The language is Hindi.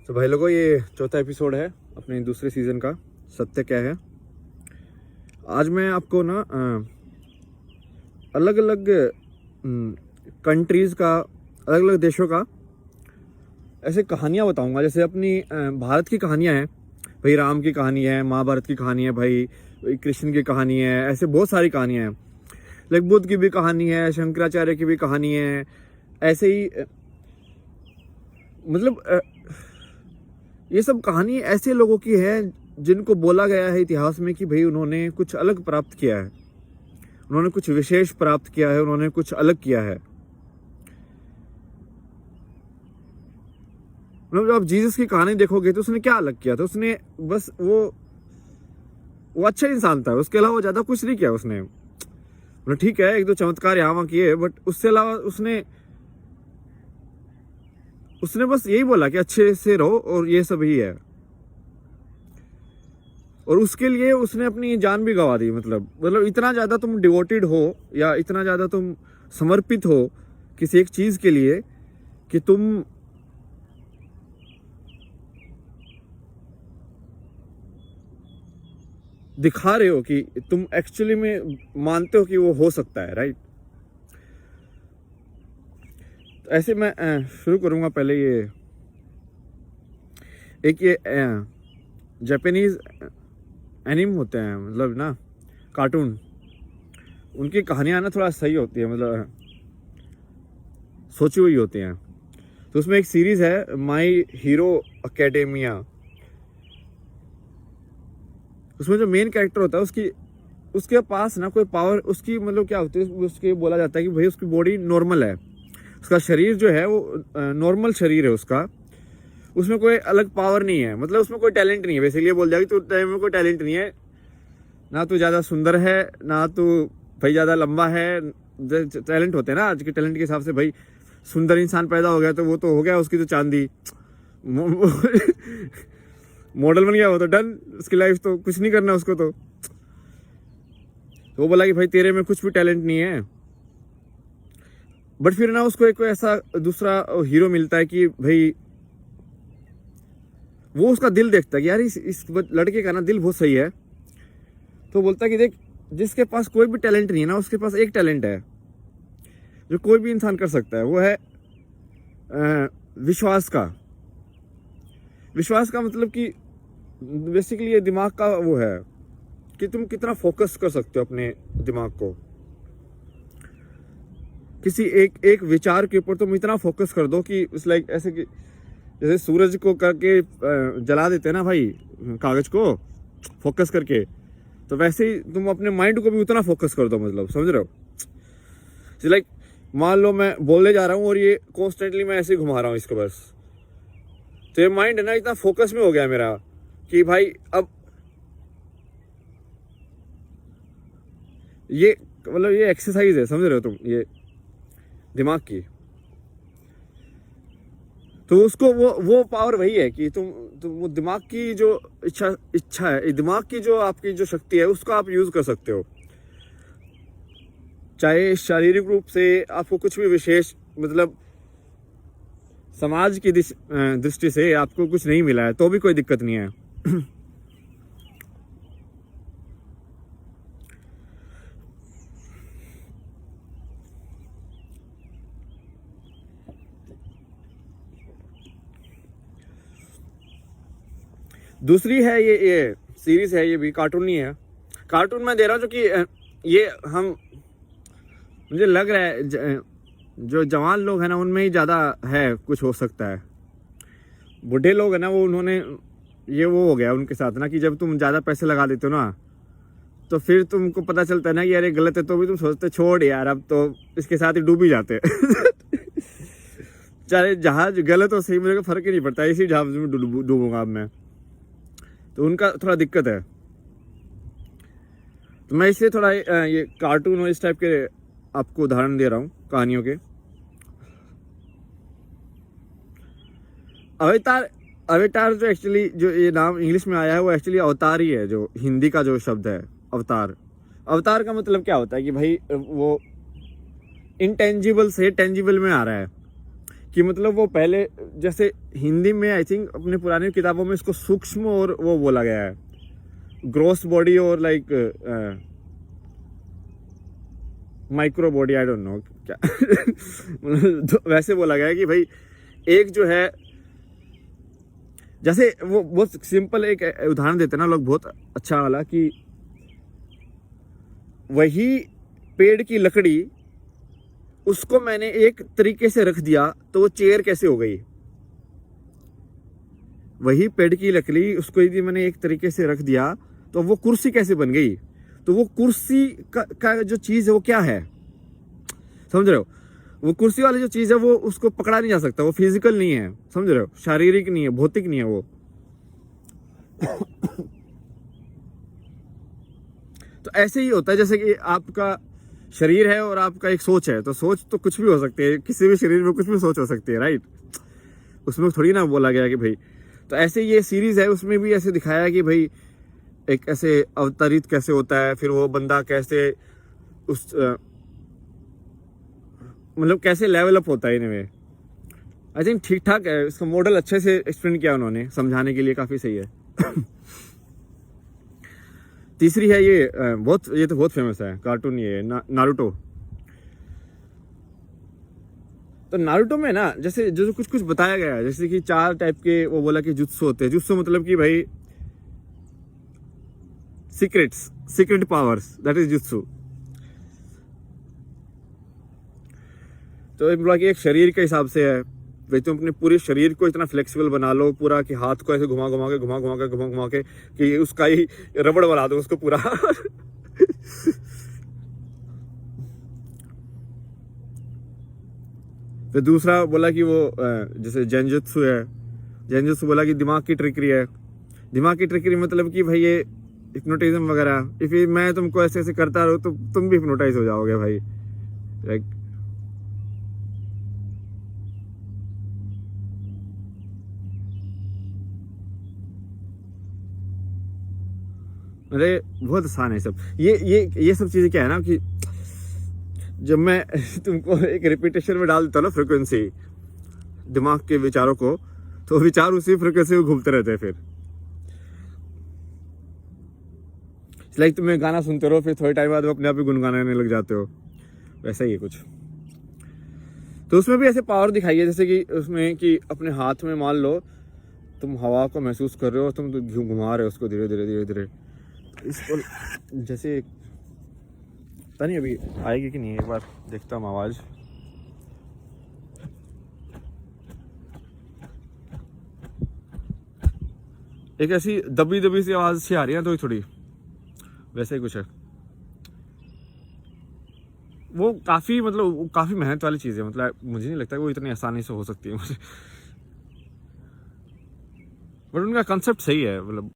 तो भाई लोगों, ये चौथा एपिसोड है अपने दूसरे सीज़न का। सत्य क्या है। आज मैं आपको ना अलग अलग कंट्रीज़ का, अलग अलग देशों का ऐसे कहानियाँ बताऊंगा। जैसे अपनी भारत की कहानियाँ हैं भाई, राम की कहानी है, महाभारत की कहानी है भाई, कृष्ण की कहानी है, ऐसे बहुत सारी कहानियाँ हैं। लाइक बुद्ध की भी कहानी है, शंकराचार्य की भी कहानी है। ऐसे ही मतलब ये सब कहानी ऐसे लोगों की है जिनको बोला गया है इतिहास में कि भाई उन्होंने कुछ अलग प्राप्त किया है, उन्होंने कुछ विशेष प्राप्त किया है, उन्होंने कुछ अलग किया है। मतलब जब आप जीसस की कहानी देखोगे तो उसने क्या अलग किया था? उसने बस वो अच्छा इंसान था, उसके अलावा ज्यादा कुछ नहीं किया उसने। मतलब ठीक है, एक दो चमत्कार यहाँ वहाँ किए, बट उससे अलावा उसने बस यही बोला कि अच्छे से रहो और ये सब ही है। और उसके लिए उसने अपनी जान भी गंवा दी। मतलब इतना ज्यादा तुम डिवोटेड हो या इतना ज्यादा तुम समर्पित हो किसी एक चीज के लिए कि तुम दिखा रहे हो कि तुम एक्चुअली में मानते हो कि वो हो सकता है, राइट। तो ऐसे मैं शुरू करूंगा। पहले ये जापानीज एनिम होते हैं, मतलब ना कार्टून, उनकी कहानियां ना थोड़ा सही होती है, मतलब सोची हुई होती हैं। तो उसमें एक सीरीज है माई हीरो एकेडेमिया। उसमें जो मेन कैरेक्टर होता है उसके पास ना कोई पावर, उसकी मतलब क्या होती है, उसके बोला जाता है कि भाई उसकी बॉडी नॉर्मल है, उसका शरीर जो है वो नॉर्मल शरीर है उसका, उसमें कोई अलग पावर नहीं है, मतलब उसमें कोई टैलेंट नहीं है। बेसिकली बोल जाएगी तो में कोई टैलेंट नहीं है, ना तो ज़्यादा सुंदर है, ना तो भाई ज़्यादा लंबा है। टैलेंट होते हैं ना आज के टैलेंट के हिसाब से, भाई सुंदर इंसान पैदा हो गया तो वो तो हो गया उसकी तो चांदी, मॉडल बन गया वो तो डन, उसकी लाइफ तो कुछ नहीं करना उसको। तो वो बोला कि भाई तेरे में कुछ भी टैलेंट नहीं है। बट फिर ना उसको एक ऐसा दूसरा हीरो मिलता है कि भाई वो उसका दिल देखता है कि यार इस लड़के का ना दिल बहुत सही है। तो बोलता है कि देख, जिसके पास कोई भी टैलेंट नहीं है ना, उसके पास एक टैलेंट है जो कोई भी इंसान कर सकता है, वो है विश्वास का। विश्वास का मतलब कि बेसिकली ये दिमाग का वो है कि तुम कितना फोकस कर सकते हो अपने दिमाग को। किसी एक विचार के ऊपर तुम इतना फोकस कर दो कि इट्स लाइक ऐसे कि जैसे सूरज को करके जला देते हैं ना भाई, कागज को फोकस करके, तो वैसे ही तुम अपने माइंड को भी उतना फोकस कर दो। मतलब समझ रहे हो? लाइक मान लो मैं बोलने जा रहा हूँ और ये कॉन्स्टेंटली मैं ऐसे ही घुमा रहा हूँ इसको बस, तो ये माइंड है ना इतना फोकस में हो गया मेरा कि भाई अब ये मतलब ये एक्सरसाइज है, समझ रहे हो तुम, ये दिमाग की। तो उसको वो पावर वही है कि तुम वो दिमाग की जो इच्छा है, दिमाग की जो आपकी जो शक्ति है, उसको आप यूज कर सकते हो। चाहे शारीरिक रूप से आपको कुछ भी विशेष, मतलब समाज की दृष्टि से आपको कुछ नहीं मिला है तो भी कोई दिक्कत नहीं है। दूसरी है ये सीरीज है, ये भी कार्टून नहीं है। कार्टून मैं दे रहा हूँ जो कि ये हम, मुझे लग रहा है जो जवान लोग हैं ना उनमें ही ज़्यादा है, कुछ हो सकता है। बूढ़े लोग हैं ना वो, उन्होंने ये वो हो गया उनके साथ ना कि जब तुम ज़्यादा पैसे लगा देते हो ना, तो फिर तुमको पता चलता है ना कि यार ये गलत है, तो भी तुम सोचते छोड़ यार अब तो इसके साथ ही डूब ही जाते चाहे जहाज गलत हो सही, मुझे को फर्क ही नहीं पड़ता, इसी जहाज में डूबूंगा अब मैं। तो उनका थोड़ा दिक्कत है। तो मैं इसलिए थोड़ा ये कार्टून और इस टाइप के आपको उदाहरण दे रहा हूँ कहानियों के। अवतार, अवतार जो एक्चुअली जो ये नाम इंग्लिश में आया है वो एक्चुअली अवतार ही है, जो हिंदी का जो शब्द है अवतार। अवतार का मतलब क्या होता है कि भाई वो इंटेंजिबल से टेंजिबल में आ रहा है, कि मतलब वो पहले जैसे हिंदी में आई थिंक अपने पुरानी किताबों में इसको सूक्ष्म और वो बोला गया है, ग्रॉस बॉडी और like micro body, I don't know क्या मतलब तो वैसे बोला गया है कि भाई एक जो है, जैसे वो बहुत सिंपल एक उदाहरण देते हैं ना लोग बहुत अच्छा वाला, कि वही पेड़ की लकड़ी उसको मैंने एक तरीके से रख दिया तो वो चेयर कैसे हो गई। वही पेड़ की लकड़ी उसको यदि मैंने एक तरीके से रख दिया तो वो कुर्सी कैसे बन गई। तो वो कुर्सी का जो चीज है वो क्या है, समझ रहे हो। वो कुर्सी वाली जो चीज है वो उसको पकड़ा नहीं जा सकता, वो फिजिकल नहीं है, समझ रहे हो, शारीरिक नहीं है, भौतिक नहीं है वो। तो ऐसे ही होता है जैसे कि आपका शरीर है और आपका एक सोच है, तो सोच तो कुछ भी हो सकती है, किसी भी शरीर में कुछ भी सोच हो सकती है, राइट। उसमें थोड़ी ना बोला गया कि भाई, तो ऐसे ये सीरीज है उसमें भी ऐसे दिखाया कि भाई एक ऐसे अवतरित कैसे होता है, फिर वो बंदा कैसे उस मतलब कैसे लेवल अप होता है इनमें। आई थिंक ठीक ठाक है, इसका मॉडल अच्छे से एक्सप्लेन किया उन्होंने, समझाने के लिए काफी सही है। तीसरी है ये ये तो बहुत फेमस है कार्टून, ये नारुतो। तो नारुतो में ना जैसे जो कुछ कुछ बताया गया है, जैसे कि 4 टाइप के वो बोला कि जुत्सु होते हैं। जुत्सु मतलब कि भाई secret powers, that is jutsu. तो बोला कि एक शरीर के हिसाब से है भाई, तुम अपने पूरे शरीर को इतना फ्लेक्सिबल बना लो पूरा, कि हाथ को ऐसे घुमा घुमा के कि उसका ही रबड़ बना दो उसको पूरा। फिर दूसरा बोला कि वो जैसे जेंजुत्सु है। जेंजुत्सु बोला कि दिमाग की ट्रिकरी है। दिमाग की ट्रिकरी मतलब कि भाई ये हिप्नोटिज्म वगैरह, इफ मैं तुमको ऐसे ऐसे करता रहूं तो तुम भी हिप्नोटाइज हो जाओगे भाई, लाइक। अरे बहुत आसान है सब ये सब चीजें। क्या है ना कि जब मैं तुमको एक रिपीटेशन में डाल देता हूं ना फ्रिक्वेंसी दिमाग के विचारों को, तो विचार उसी फ्रिक्वेंसी में घूमते रहते हैं। फिर लाइक तुम्हें गाना सुनते रहो, फिर थोड़े टाइम बाद वो अपने आप ही गुनगुनाने लग जाते हो, वैसा ही है कुछ। तो उसमें भी ऐसे पावर दिखाई है, जैसे कि उसमें कि अपने हाथ में मान लो तुम हवा को महसूस कर रहे हो, तुम घुमा रहे हो उसको धीरे धीरे इसको, जैसे पता नहीं अभी आएगी कि नहीं, एक बार देखता हूँ आवाज। एक ऐसी दबी सी आवाज सी आ रही है तो थोड़ी, वैसे ही कुछ है। वो काफी मतलब काफी मेहनत वाली चीज है, मतलब मुझे नहीं लगता कि वो इतनी आसानी से हो सकती है मुझे, बट उनका कंसेप्ट सही है मतलब।